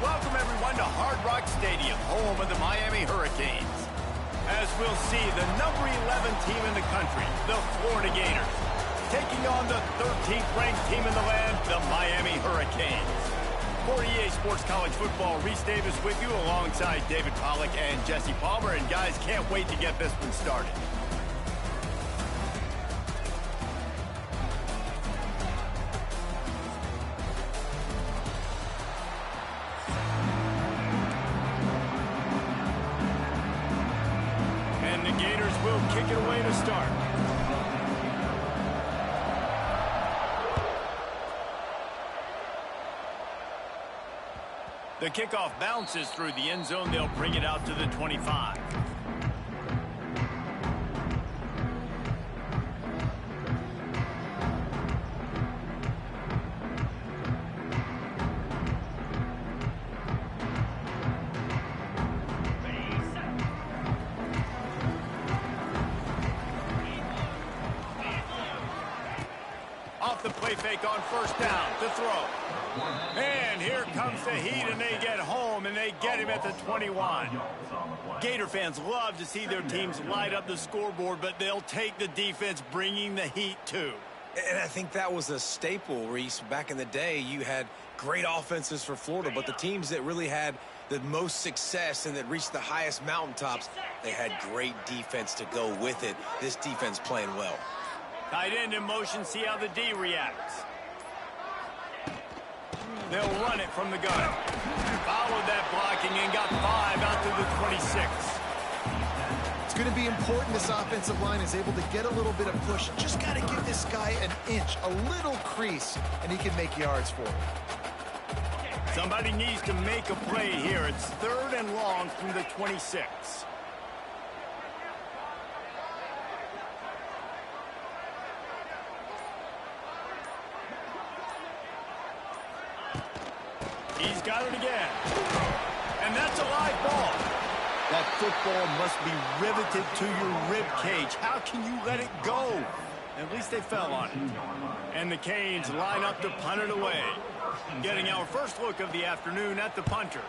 Welcome, everyone, to Hard Rock Stadium, home of the Miami Hurricanes. As we'll see, the number 11 team in the country, the Florida Gators, taking on the 13th ranked team in the land, the Miami Hurricanes. For EA Sports College Football, Reese Davis with you alongside David Pollack and Jesse Palmer. And guys, can't wait to get this one started. And the Gators will kick it away to start. The kickoff bounces through the end zone. They'll bring it out to the 25. Off the play fake on first down to throw. And here comes the heat, and they get home, and they get him at the 21. Gator fans love to see their teams light up the scoreboard, but they'll take the defense bringing the heat too. And I think that was a staple, Reese. Back in the day, you had great offenses for Florida, but the teams that really had the most success and that reached the highest mountaintops, they had great defense to go with it. This defense playing well. Tight end in motion, see how the D reacts. They'll run it from the gun. Followed that blocking and got 5 out to the 26. It's going to be important this offensive line is able to get a little bit of push. Just got to give this guy an inch, a little crease, and he can make yards for it. Somebody needs to make a play here. It's 3rd and long from the 26. He's got it again. And that's a live ball. That football must be riveted to your rib cage. How can you let it go? At least they fell on it. And the Canes line up to punt it away. Getting our first look of the afternoon at the punter.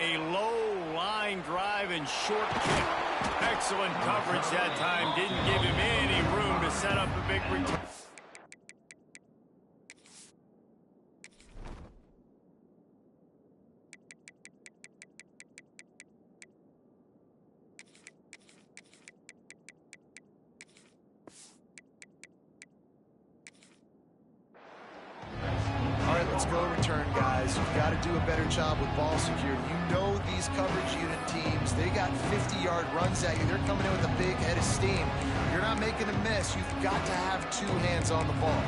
A low line drive and short kick. Excellent coverage that time. Didn't give him any room to set up a big return. Let's go return, guys. You've got to do a better job with ball security. You know these coverage unit teams, they got 50-yard runs at you. They're coming in with a big head of steam. You're not making a miss. You've got to have 2 hands on the ball.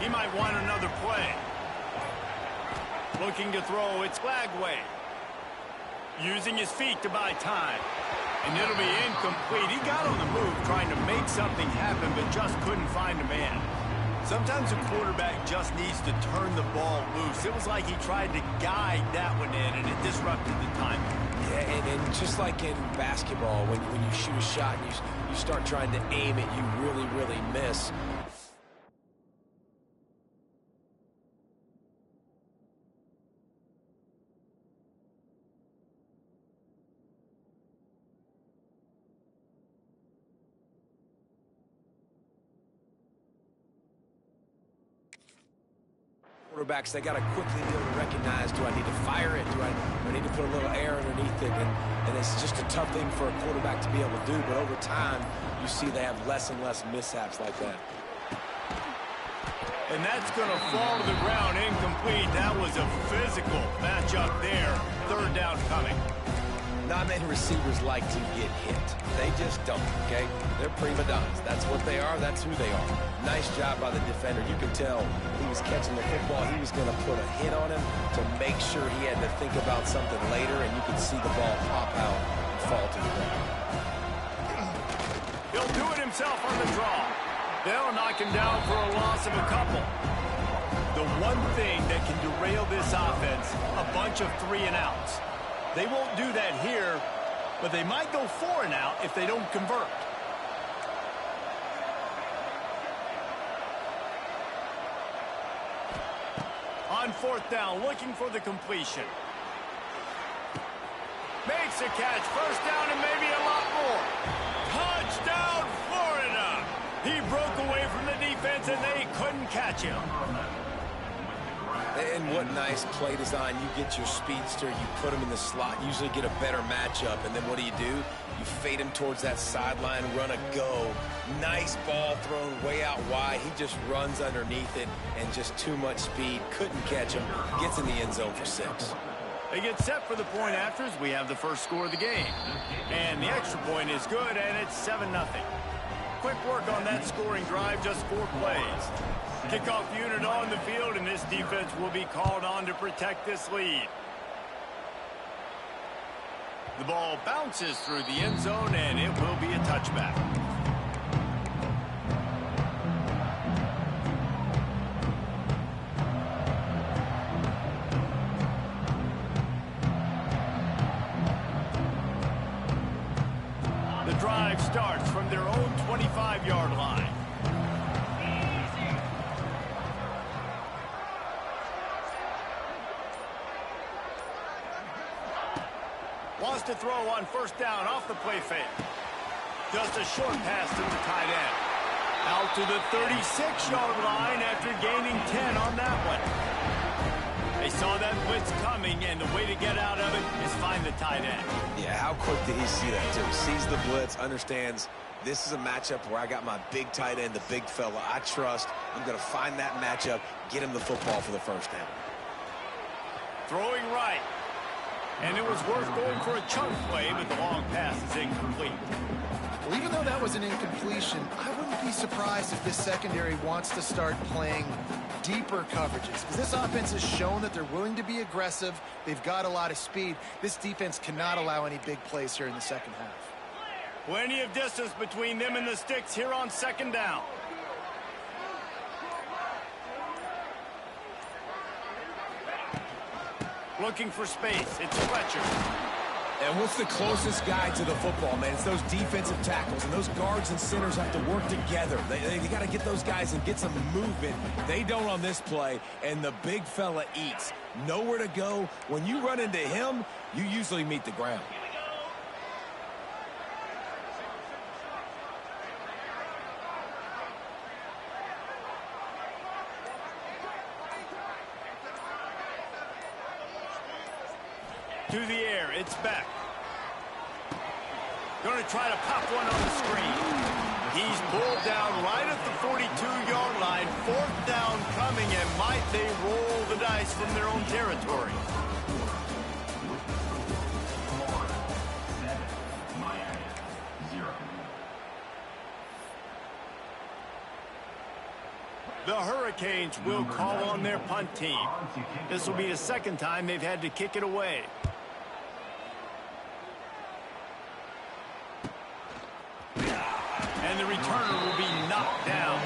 He might want another play. Looking to throw, it's Lagway. Using his feet to buy time. And it'll be incomplete. He got on the move trying to make something happen, but just couldn't find a man. Sometimes a quarterback just needs to turn the ball loose. It was like he tried to guide that one in, and it disrupted the timing. Yeah, and just like in basketball, when you shoot a shot and you start trying to aim it, you really miss. Quarterbacks, they got to quickly be able to recognize, do I need to fire it? Do I need to put a little air underneath it? And it's just a tough thing for a quarterback to be able to do, but over time, you see they have less and less mishaps like that. And that's going to fall to the ground incomplete. That was a physical matchup there. 3rd down coming. Not many receivers like to get hit. They just don't, okay? They're prima donnas. That's what they are. That's who they are. Nice job by the defender. You can tell he was catching the football. He was going to put a hit on him to make sure he had to think about something later, and you could see the ball pop out and fall to the ground. He'll do it himself on the draw. They'll knock him down for a loss of a couple. The one thing that can derail this offense, a bunch of 3-and-outs. They won't do that here, but they might go 4-and-out if they don't convert. fourth down, looking for the completion. Makes a catch, first down, and maybe a lot more. Touchdown, Florida! He broke away from the defense, and they couldn't catch him. And what nice play design. You get your speedster, you put him in the slot, usually get a better matchup, and then what do? You fade him towards that sideline, run a go. Nice ball thrown way out wide. He just runs underneath it, and just too much speed. Couldn't catch him. Gets in the end zone for 6. They get set for the point after as we have the first score of the game. And the extra point is good, and it's 7-0. Quick work on that scoring drive, just 4 plays. Kickoff unit on the field, and this defense will be called on to protect this lead. The ball bounces through the end zone, and it will be a touchback. The drive starts from their own 25-yard line. Wants to throw on first down off the play fake. Just a short pass to the tight end. Out to the 36-yard line after gaining 10 on that one. They saw that blitz coming, and the way to get out of it is find the tight end. Yeah, how quick did he see that, too? Sees the blitz, understands this is a matchup where I got my big tight end, the big fella I trust. I'm going to find that matchup, get him the football for the first down. Throwing right. And it was worth going for a chunk play, but the long pass is incomplete. Well, even though that was an incompletion, I wouldn't be surprised if this secondary wants to start playing deeper coverages, because this offense has shown that they're willing to be aggressive. They've got a lot of speed. This defense cannot allow any big plays here in the second half. Plenty of distance between them and the sticks here on second down. Looking for space. It's Fletcher. And what's the closest guy to the football, man? It's those defensive tackles, and those guards and centers have to work together. They got to get those guys and get some movement. They don't on this play, and the big fella eats. Nowhere to go. When you run into him, you usually meet the ground. To the air, it's back. Going to try to pop one on the screen. He's pulled down right at the 42-yard line. Fourth down coming, and might they roll the dice from their own territory? The Hurricanes will call on their punt team. This will be the second time they've had to kick it away. And the returner will be knocked down.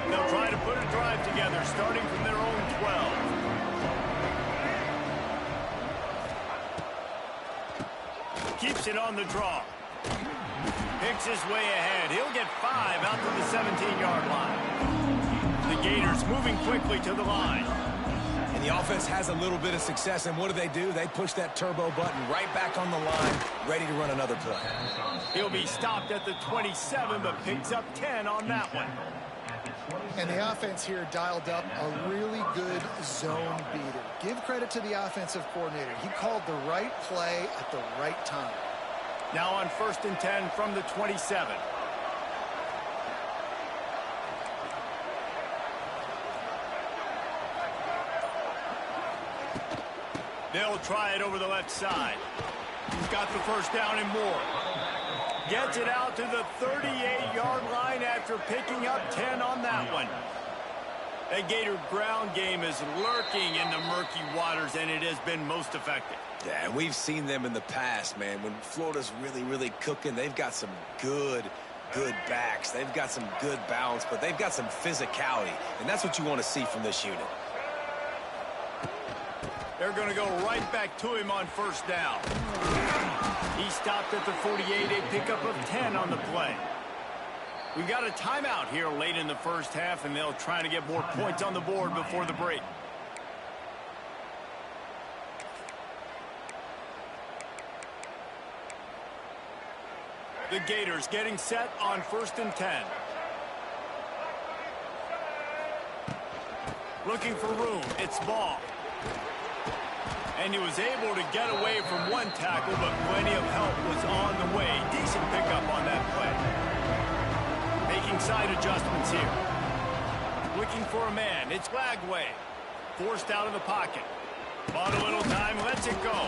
They'll try to put a drive together, starting from their own 12. Keeps it on the draw. Picks his way ahead. He'll get 5 out to the 17-yard line. The Gators moving quickly to the line. And the offense has a little bit of success, and what do? They push that turbo button right back on the line, ready to run another play. He'll be stopped at the 27, but picks up 10 on that one. And the offense here dialed up a really good zone beater. Give credit to the offensive coordinator. He called the right play at the right time. Now on 1st and 10 from the 27. They'll try it over the left side. He's got the first down and more. Gets it out to the 38-yard line after picking up 10 on that one. That Gator ground game is lurking in the murky waters, and it has been most effective. Yeah, and we've seen them in the past, man. When Florida's really cooking, they've got some good backs. They've got some good balance, but they've got some physicality, and that's what you want to see from this unit. They're going to go right back to him on first down. He stopped at the 48, a pickup of 10 on the play. We've got a timeout here late in the first half, and they'll try to get more points on the board before the break. The Gators getting set on 1st and 10. Looking for room. It's Ball. And he was able to get away from one tackle, but plenty of help was on the way. Decent pickup on that play. Making side adjustments here. Looking for a man. It's Lagway. Forced out of the pocket. Bought a little time. Lets it go.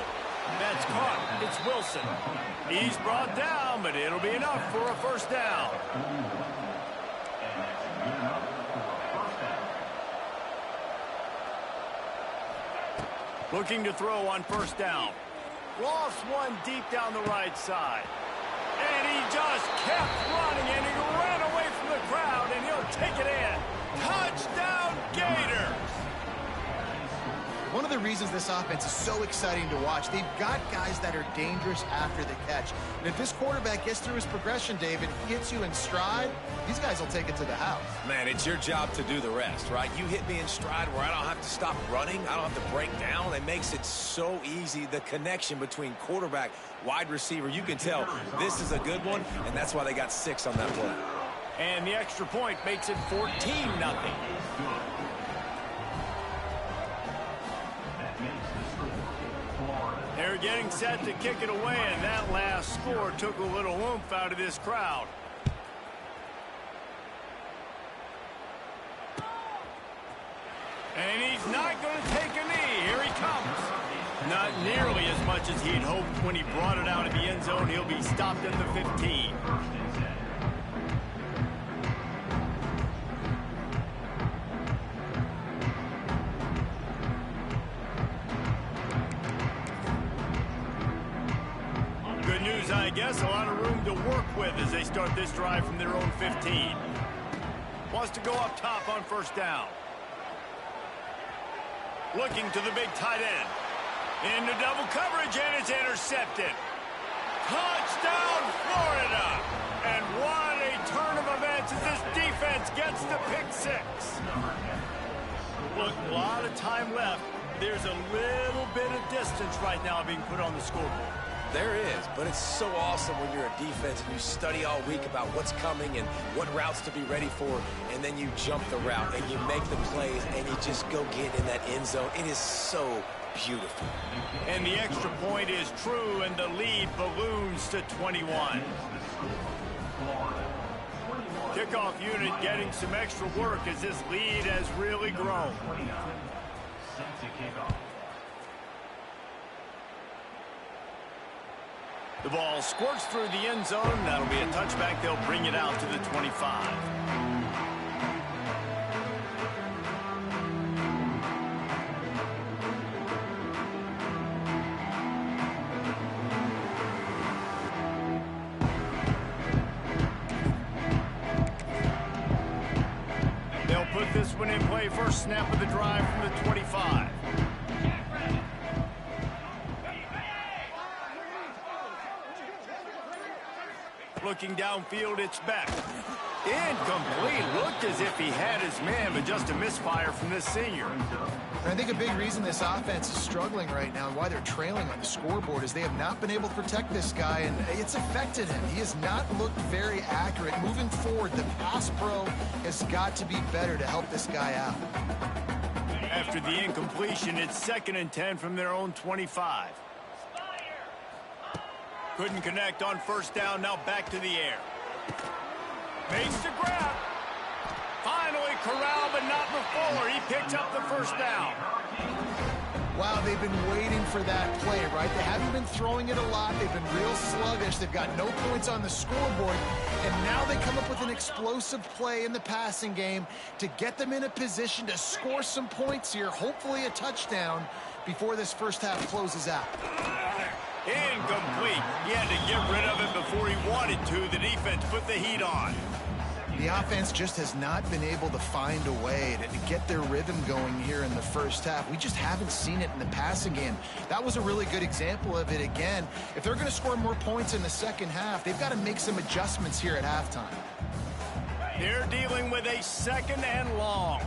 That's caught. It's Wilson. He's brought down, but it'll be enough for a first down. Looking to throw on first down. Lost one deep down the right side. And he just kept running, and he ran away from the crowd, and he'll take it in. Touchdown, Gators! One of the reasons this offense is so exciting to watch, they've got guys that are dangerous after the catch. And if this quarterback gets through his progression, David, gets you in stride, these guys will take it to the house. Man, it's your job to do the rest, right? You hit me in stride where I don't have to stop running. I don't have to break down. It makes it so easy. The connection between quarterback, wide receiver, you can tell this is a good one, and that's why they got 6 on that play. And the extra point makes it 14-0. They're getting set to kick it away, and that last score took a little oomph out of this crowd. And he's not going to take a knee. Here he comes. Not nearly as much as he'd hoped when he brought it out of the end zone. He'll be stopped at the 15. Good news, I guess. A lot of room to work with as they start this drive from their own 15. Wants to go up top on first down. Looking to the big tight end. Into double coverage, and it's intercepted. Touchdown, Florida! And what a turn of events as this defense gets the pick 6. Look, a lot of time left. There's a little bit of distance right now being put on the scoreboard. There is, but it's so awesome when you're a defense and you study all week about what's coming and what routes to be ready for, and then you jump the route and you make the plays and you just go get in that end zone. It is so beautiful. And the extra point is true, and the lead balloons to 21. Kickoff unit getting some extra work as this lead has really grown. The ball squirts through the end zone. That'll be a touchback. They'll bring it out to the 25. They'll put this one in play. First snap of the drive from the 25. Looking downfield, it's back. Incomplete. Looked as if he had his man, but just a misfire from this senior. And I think a big reason this offense is struggling right now and why they're trailing on the scoreboard is they have not been able to protect this guy, and it's affected him. He has not looked very accurate. Moving forward, the pass pro has got to be better to help this guy out. After the incompletion, it's 2nd and 10 from their own 25. Couldn't connect on first down, now back to the air. Makes the grab. Finally corralled, but not before. He picks up the first down. Wow, they've been waiting for that play, right? They haven't been throwing it a lot. They've been real sluggish. They've got no points on the scoreboard. And now they come up with an explosive play in the passing game to get them in a position to score some points here, hopefully a touchdown, before this first half closes out. Incomplete. He had to get rid of it before he wanted to. The defense put the heat on. The offense just has not been able to find a way to get their rhythm going here in the first half. We just haven't seen it in the passing game. That was a really good example of it again. If they're going to score more points in the second half, they've got to make some adjustments here at halftime. They're dealing with a 2nd and long.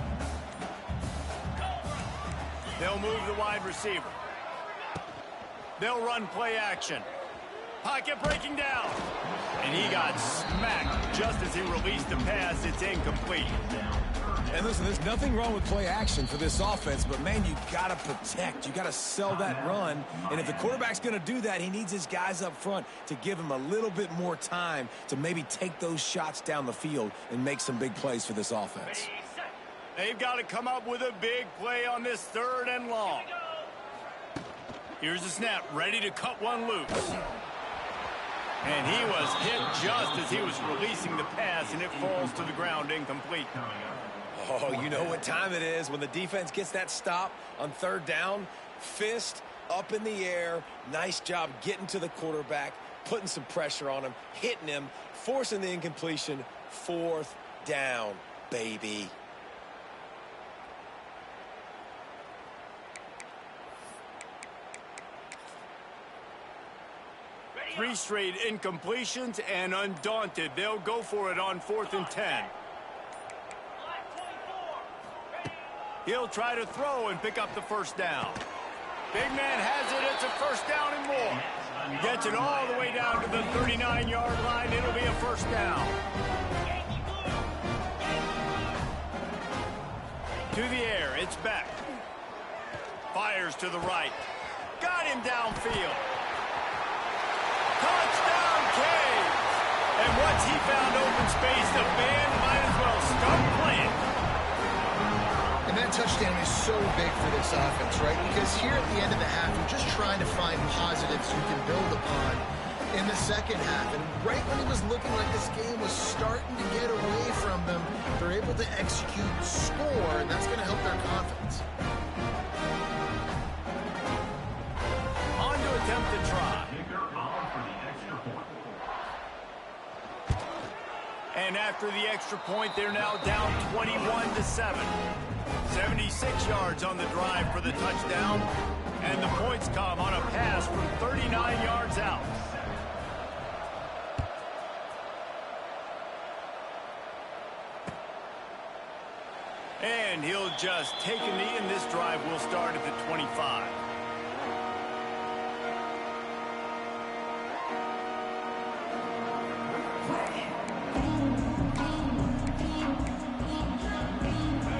They'll move the wide receiver. They'll run play action. Pocket breaking down. And he got smacked just as he released the pass. It's incomplete. And listen, there's nothing wrong with play action for this offense, but, man, you got to protect. You got to sell that run. And if the quarterback's going to do that, he needs his guys up front to give him a little bit more time to maybe take those shots down the field and make some big plays for this offense. They've got to come up with a big play on this 3rd and long. Here's the snap, ready to cut one loose. And he was hit just as he was releasing the pass, and it falls to the ground incomplete. Oh, you know what time it is when the defense gets that stop on 3rd down. Fist up in the air. Nice job getting to the quarterback, putting some pressure on him, hitting him, forcing the incompletion. 4th down, baby. Three straight incompletions, and undaunted, they'll go for it on 4th and 10. He'll try to throw and pick up the 1st down. Big man has it. It's a 1st down and more. Gets it all the way down to the 39-yard line. It'll be a 1st down. To the air. It's Beck. Fires to the right. Got him downfield. Touchdown, Caves! And once he found open space, the band might as well start playing. And that touchdown is so big for this offense, right? Because here at the end of the half, you're just trying to find positives you can build upon in the second half. And right when it was looking like this game was starting to get away from them, they're able to execute, score, and that's going to help their confidence. On to attempt to try. And after the extra point, they're now down 21-7. 76 yards on the drive for the touchdown. And the points come on a pass from 39 yards out. And he'll just take a knee, and this drive will start at the 25.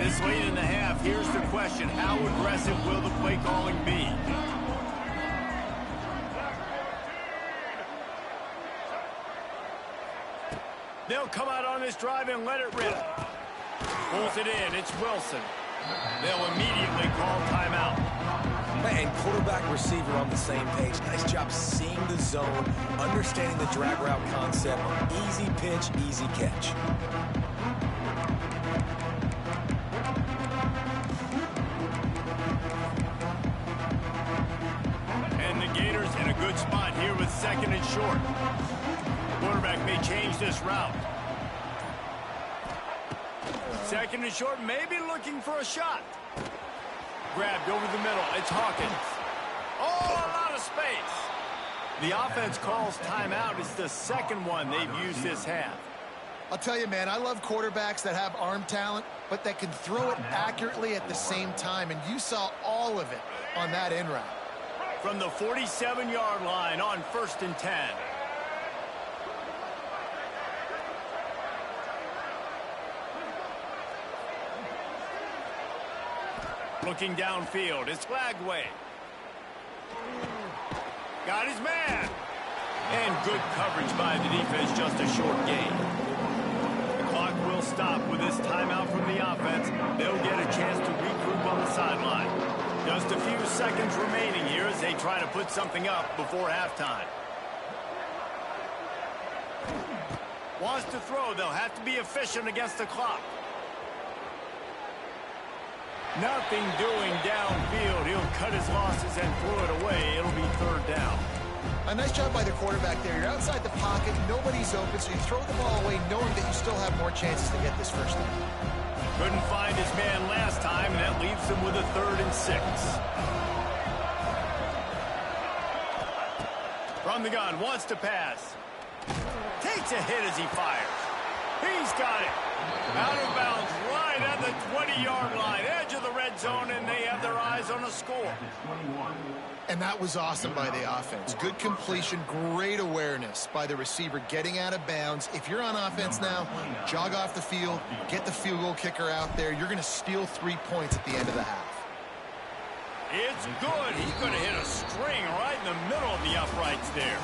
This late in the half, here's the question. How aggressive will the play calling be? They'll come out on this drive and let it rip. Pulls it in. It's Wilson. They'll immediately call timeout. And quarterback receiver on the same page. Nice job seeing the zone, understanding the drag route concept. Easy pitch, easy catch. And the Gators in a good spot here with 2nd and short. Quarterback may change this route. 2nd and short, maybe looking for a shot. Grabbed over the middle. It's Hawkins. Oh, a lot of space. The offense calls timeout. It's the 2nd one they've used this half. I'll tell you, man, I love quarterbacks that have arm talent, but that can throw it accurately at the same time. And you saw all of it on that in route. From the 47-yard line on 1st and 10. Looking downfield, it's Lagway. Got his man. And good coverage by the defense, just a short gain. The clock will stop with this timeout from the offense. They'll get a chance to regroup on the sideline. Just a few seconds remaining here as they try to put something up before halftime. Wants to throw, they'll have to be efficient against the clock. Nothing doing downfield. He'll cut his losses and throw it away. It'll be 3rd down. A nice job by the quarterback there. You're outside the pocket, nobody's open, so you throw the ball away knowing that you still have more chances to get this first down. Couldn't find his man last time, and that leaves him with a 3rd and 6. From the gun, wants to pass. Takes a hit as he fires. He's got it. Out of bounds, right at the 20-yard line, edge of the red zone, and they have their eyes on a score. And that was awesome by the offense. Good completion, great awareness by the receiver getting out of bounds. If you're on offense now, jog off the field, get the field goal kicker out there. You're going to steal 3 points at the end of the half. It's good. He's going to hit a string right in the middle of the uprights there.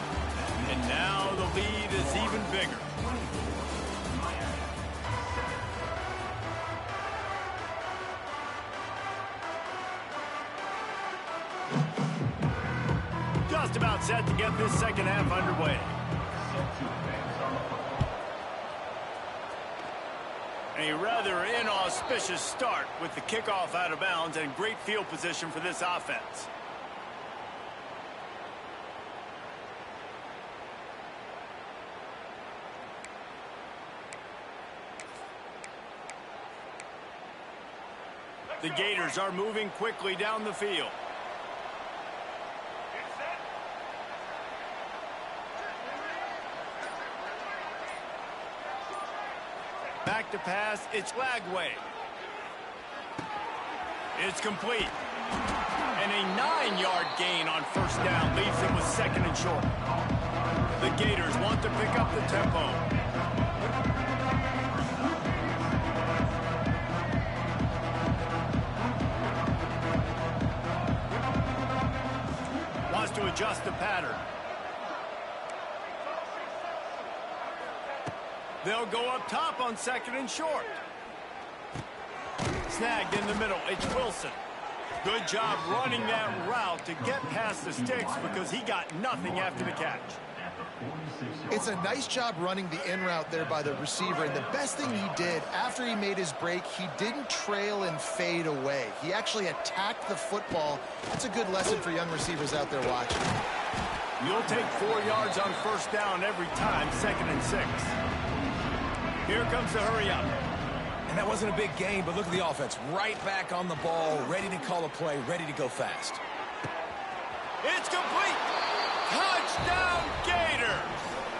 And now the lead is even bigger. Just about set to get this second half underway. A rather inauspicious start with the kickoff out of bounds and great field position for this offense. The Gators are moving quickly down the field. Back to pass, it's Lagway. It's complete. And a 9-yard gain on first down leaves him with 2nd and short. The Gators want to pick up the tempo. Wants to adjust the pattern. They'll go up top on 2nd and short. Snagged in the middle. It's Wilson. Good job running that route to get past the sticks because he got nothing after the catch. It's a nice job running the in route there by the receiver. And the best thing he did after he made his break, he didn't trail and fade away. He actually attacked the football. That's a good lesson for young receivers out there watching. You'll take 4 yards on first down every time, 2nd and 6. Here comes the hurry up. And that wasn't a big gain, but look at the offense. Right back on the ball, ready to call a play, ready to go fast. It's complete. Touchdown, Gators.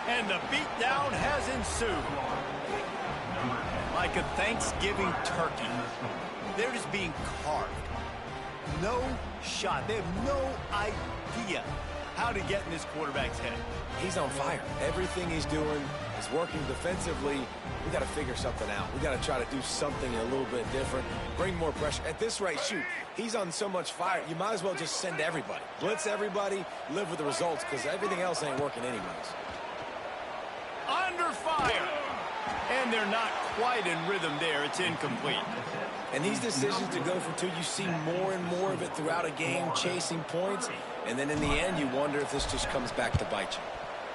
And the beatdown has ensued. Like a Thanksgiving turkey, they're just being carved. No shot. They have no idea how to get in this quarterback's head. He's on fire. Everything he's doing is working defensively. We got to figure something out. We got to try to do something a little bit different. Bring more pressure. At this rate, shoot, he's on so much fire. You might as well just send everybody. Blitz everybody, live with the results, because everything else ain't working anyways. Under fire. And they're not quite in rhythm there. It's incomplete. And these decisions to go for 2, you see more and more of it throughout a game, chasing points. And then in the end, you wonder if this just comes back to bite you.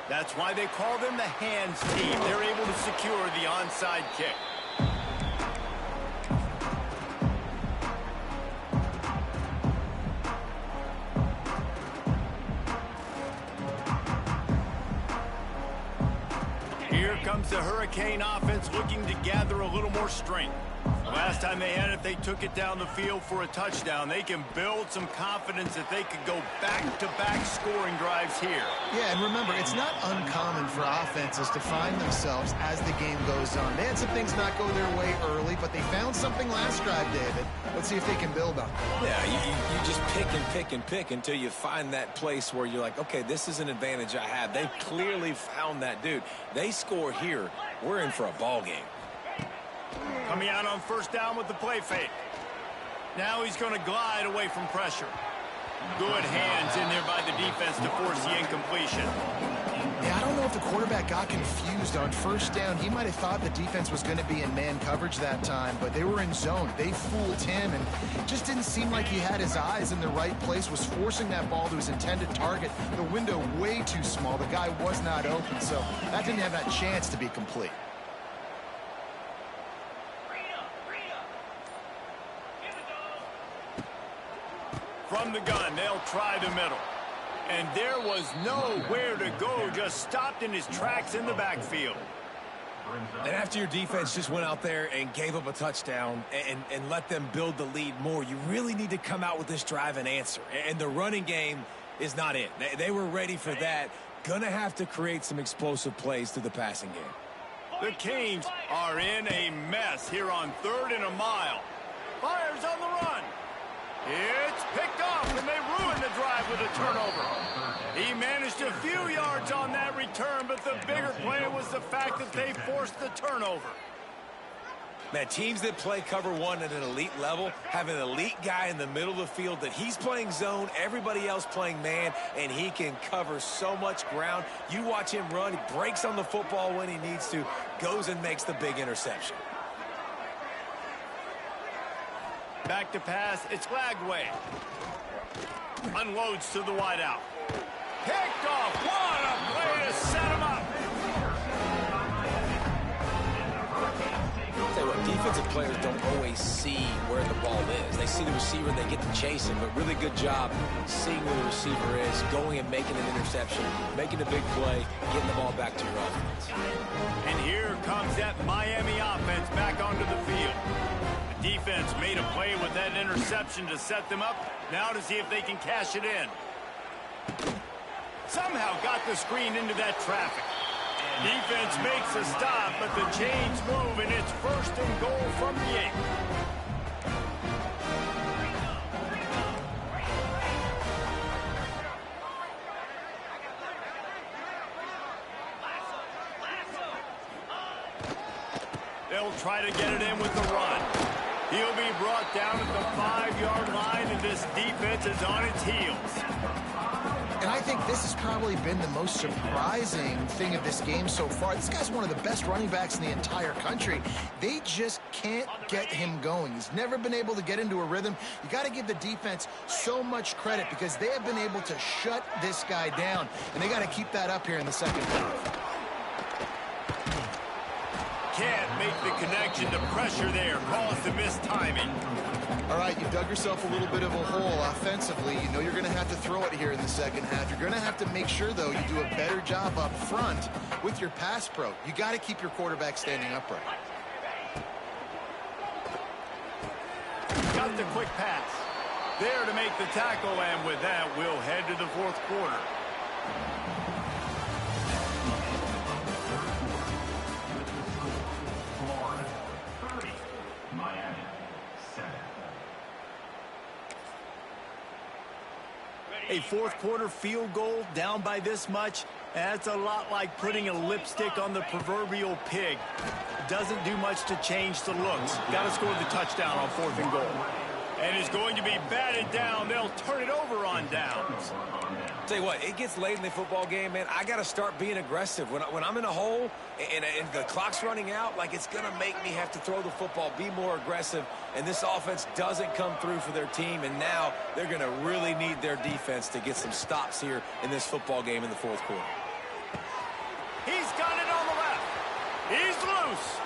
That's why they call them the hands team. They're able to secure the onside kick. Here comes the Hurricane offense looking to gather a little more strength. Last time they had it, they took it down the field for a touchdown. They can build some confidence that they could go back-to-back scoring drives here. Yeah, and remember, it's not uncommon for offenses to find themselves as the game goes on. They had some things not go their way early, but they found something last drive, David. Let's see if they can build on it. Yeah, you just pick and pick and pick until you find that place where you're like, okay, this is an advantage I have. They clearly found that dude. They score here. We're in for a ball game. Coming out on first down with the play fake. Now he's going to glide away from pressure. Good hands in there by the defense to force the incompletion. Yeah, I don't know if the quarterback got confused on first down. He might have thought the defense was going to be in man coverage that time, but they were in zone. They fooled him, and just didn't seem like he had his eyes in the right place, was forcing that ball to his intended target. The window way too small. The guy was not open, so that didn't have that chance to be complete. From the gun, they'll try the middle. And there was nowhere to go, just stopped in his tracks in the backfield. And after your defense just went out there and gave up a touchdown and let them build the lead more, you really need to come out with this drive and answer. And the running game is not it. They were ready for that. Gonna have to create some explosive plays through the passing game. The Canes are in a mess here on 3rd and a mile. Fires on the run. It's picked off, and they ruin the drive with a turnover. He managed a few yards on that return, but the bigger play was the fact that they forced the turnover. Man, teams that play cover one at an elite level have an elite guy in the middle of the field that he's playing zone, everybody else playing man, and he can cover so much ground. You watch him run, he breaks on the football when he needs to, goes and makes the big interception. Back to pass, it's Lagway. Unloads to the wideout. Picked off, what a play to set him up. Tell you what, defensive players don't always see where the ball is. They see the receiver, they get to chase him, but really good job seeing where the receiver is, going and making an interception, making a big play, getting the ball back to your offense. And here comes that Miami offense back onto the field. The defense made a play with that interception to set them up. Now to see if they can cash it in. Somehow got the screen into that traffic. Defense makes a stop, but the chains move, and it's 1st and goal from the 8. They'll try to get it in with the run. He'll be brought down at the 5-yard line, and this defense is on its heels. And I think this has probably been the most surprising thing of this game so far. This guy's one of the best running backs in the entire country. They just can't get him going. He's never been able to get into a rhythm. You got to give the defense so much credit because they have been able to shut this guy down. And they got to keep that up here in the second half. Can't make the connection. The pressure there caused the missed timing. All right, you dug yourself a little bit of a hole offensively. You know you're going to have to throw it here in the second half. You're going to have to make sure, though, you do a better job up front with your pass pro. You got to keep your quarterback standing upright. Got the quick pass. There to make the tackle, and with that, we'll head to the 4th quarter. A 4th quarter field goal down by this much, that's a lot like putting a lipstick on the proverbial pig. Doesn't do much to change the looks. Got to score the touchdown on 4th and goal. And it's going to be batted down. They'll turn it over on downs. Tell you what, it gets late in the football game, man. I got to start being aggressive. When I'm in a hole and the clock's running out, like it's going to make me have to throw the football, be more aggressive. And this offense doesn't come through for their team, and now they're going to really need their defense to get some stops here in this football game in the 4th quarter. He's got it on the left. He's loose.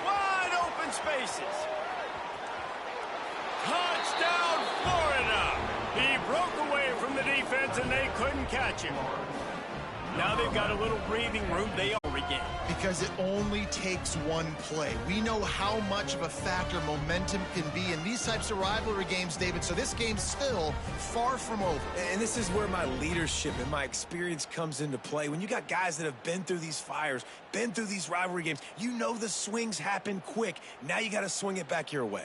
Wide open spaces. Touchdown, Florida. He broke away from the defense, and they couldn't catch him. Now they've got a little breathing room they all regain. Because it only takes one play. We know how much of a factor momentum can be in these types of rivalry games, David, so this game's still far from over. And this is where my leadership and my experience comes into play. When you got guys that have been through these fires, been through these rivalry games, you know the swings happen quick. Now you got to swing it back your way.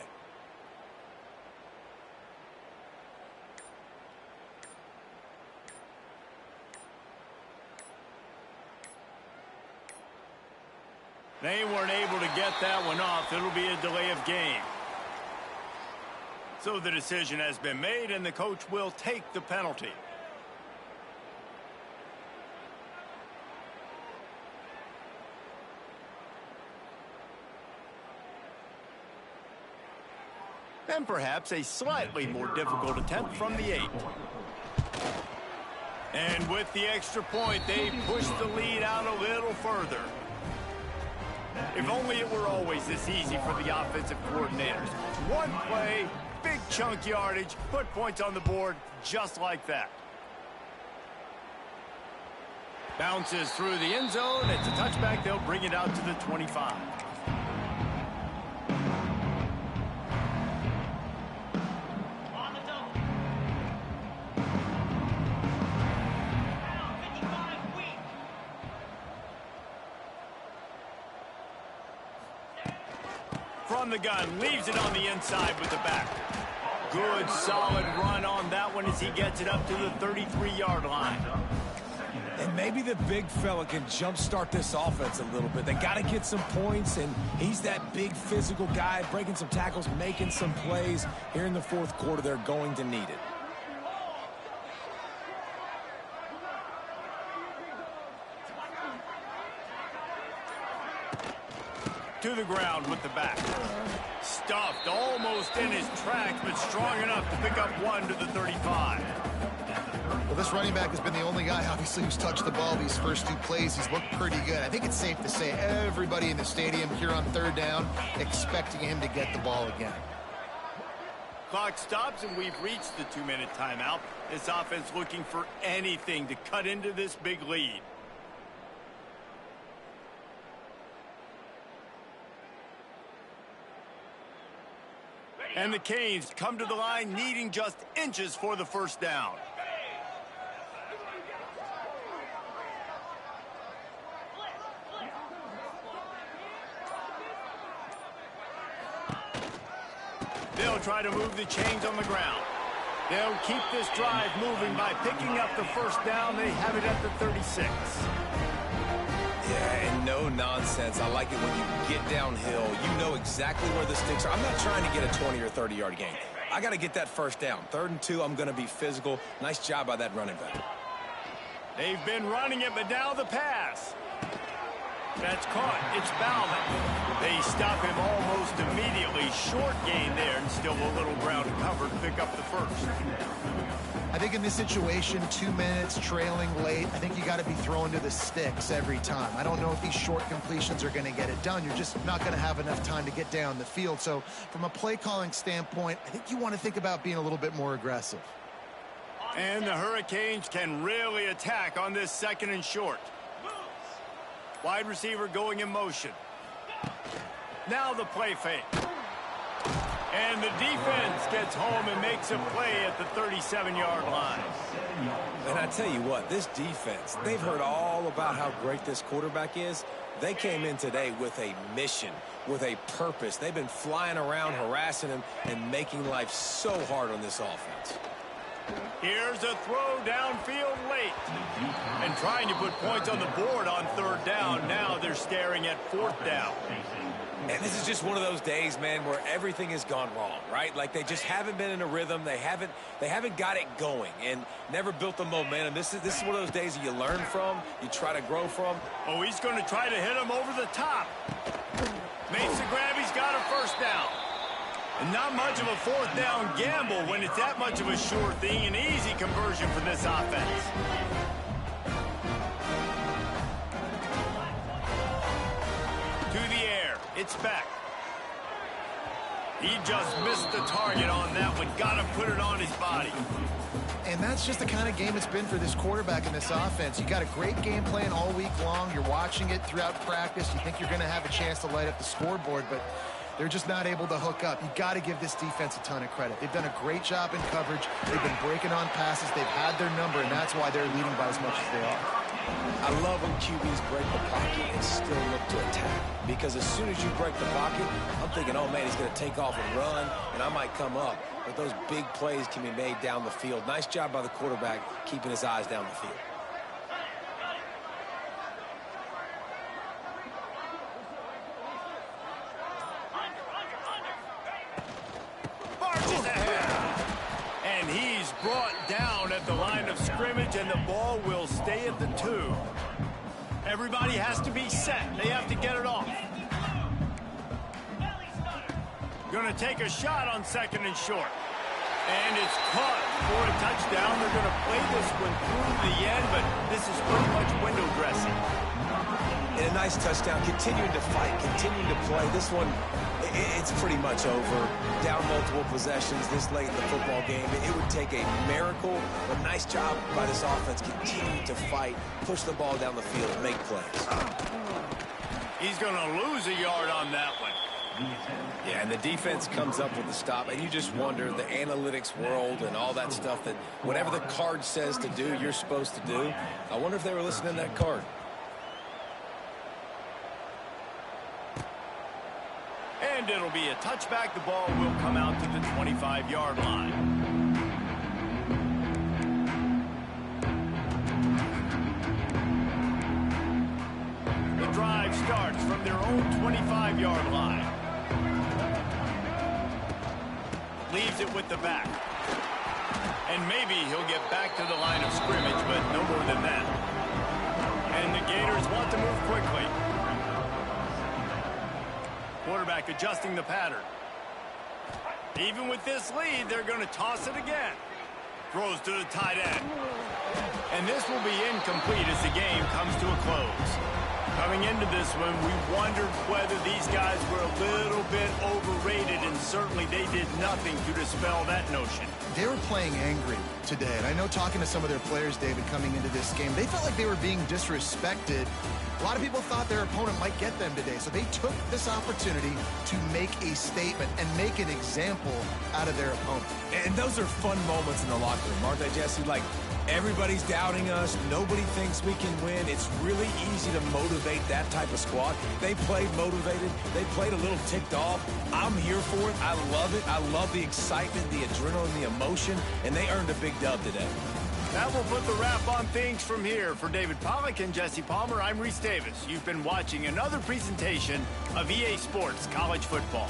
They weren't able to get that one off. It'll be a delay of game. So the decision has been made, and the coach will take the penalty. And perhaps a slightly more difficult attempt from the 8. And with the extra point, they push the lead out a little further. If only it were always this easy for the offensive coordinators. One play, big chunk yardage, put points on the board just like that. Bounces through the end zone. It's a touchback. They'll bring it out to the 25. From the gun, leaves it on the inside with the back. Good, solid run on that one as he gets it up to the 33-yard line. And maybe the big fella can jumpstart this offense a little bit. They got to get some points, and he's that big physical guy, breaking some tackles, making some plays. Here in the fourth quarter, they're going to need it. To the ground with the back. Stuffed almost in his tracks, but strong enough to pick up one to the 35. Well, this running back has been the only guy, obviously, who's touched the ball these first two plays. He's looked pretty good. I think it's safe to say everybody in the stadium here on third down expecting him to get the ball again. Clock stops, and we've reached the 2-minute timeout. This offense looking for anything to cut into this big lead. And the Canes come to the line needing just inches for the first down. They'll try to move the chains on the ground. They'll keep this drive moving by picking up the first down. They have it at the 36. Yeah, and no nonsense. I like it when you get downhill. You know exactly where the sticks are. I'm not trying to get a 20 or 30-yard gain. I got to get that first down. 3rd and 2, I'm going to be physical. Nice job by that running back. They've been running it, but now the pass. That's caught. It's Bauman. They stop him almost immediately. Short gain there, and still a little ground to cover to pick up the first. I think in this situation, 2 minutes, trailing late, I think you got to be throwing to the sticks every time. I don't know if these short completions are going to get it done. You're just not going to have enough time to get down the field. So from a play calling standpoint, I think you want to think about being a little bit more aggressive. And the Hurricanes can really attack on this 2nd and short. Wide receiver going in motion. Now the play fake. And the defense gets home and makes a play at the 37-yard line. And I tell you what, this defense, they've heard all about how great this quarterback is. They came in today with a mission, with a purpose. They've been flying around, harassing him, and making life so hard on this offense. Here's a throw downfield late. And trying to put points on the board on 3rd down. Now they're staring at 4th down. And this is just one of those days, man, where everything has gone wrong, right? Like they just haven't been in a rhythm. They haven't got it going and never built the momentum. This is one of those days that you learn from, you try to grow from. Oh, he's going to try to hit him over the top. Makes the grab. He's got a first down. And not much of a 4th down gamble when it's that much of a sure thing. An easy conversion for this offense. To the air. It's back. He just missed the target on that one. Got to put it on his body. And that's just the kind of game it's been for this quarterback in this offense. You got a great game plan all week long. You're watching it throughout practice. You think you're going to have a chance to light up the scoreboard, but they're just not able to hook up. You got to give this defense a ton of credit. They've done a great job in coverage. They've been breaking on passes. They've had their number, and that's why they're leading by as much as they are. I love when QBs break the pocket and still look to attack. Because as soon as you break the pocket, I'm thinking, oh, man, he's going to take off and run, and I might come up. But those big plays can be made down the field. Nice job by the quarterback keeping his eyes down the field. Brought down at the line of scrimmage, and the ball will stay at the 2. Everybody has to be set. They have to get it off. Going to take a shot on 2nd and short. And it's caught for a touchdown. They're going to play this one through the end, but this is pretty much window dressing. And a nice touchdown, continuing to fight, continuing to play. This one, It's pretty much over. Down multiple possessions this late in the football game. It would take a miracle, but nice job by this offense. Continue to fight, push the ball down the field, make plays. He's going to lose a yard on that one. Yeah, and the defense comes up with the stop, and you just wonder, the analytics world and all that stuff, that whatever the card says to do, you're supposed to do. I wonder if they were listening to that card. And it'll be a touchback. The ball will come out to the 25-yard line. The drive starts from their own 25-yard line. Leaves it with the back. And maybe he'll get back to the line of scrimmage, but no more than that. And the Gators want to move quickly. Quarterback adjusting the pattern. Even with this lead, they're going to toss it again. Throws to the tight end. And this will be incomplete as the game comes to a close. Coming into this one, we wondered whether these guys were a little bit overrated, and certainly they did nothing to dispel that notion. They were playing angry today, and I know talking to some of their players, David, coming into this game, they felt like they were being disrespected. A lot of people thought their opponent might get them today, so they took this opportunity to make a statement and make an example out of their opponent. And those are fun moments in the locker room, aren't they, Jesse? Like, everybody's doubting us. Nobody thinks we can win. It's really easy to motivate that type of squad. They played motivated. They played a little ticked off. I'm here for it. I love it. I love the excitement, the adrenaline, the emotion, and they earned a big dub today. That will put the wrap on things from here. For David Pollack and Jesse Palmer, I'm Reese Davis. You've been watching another presentation of EA Sports College Football.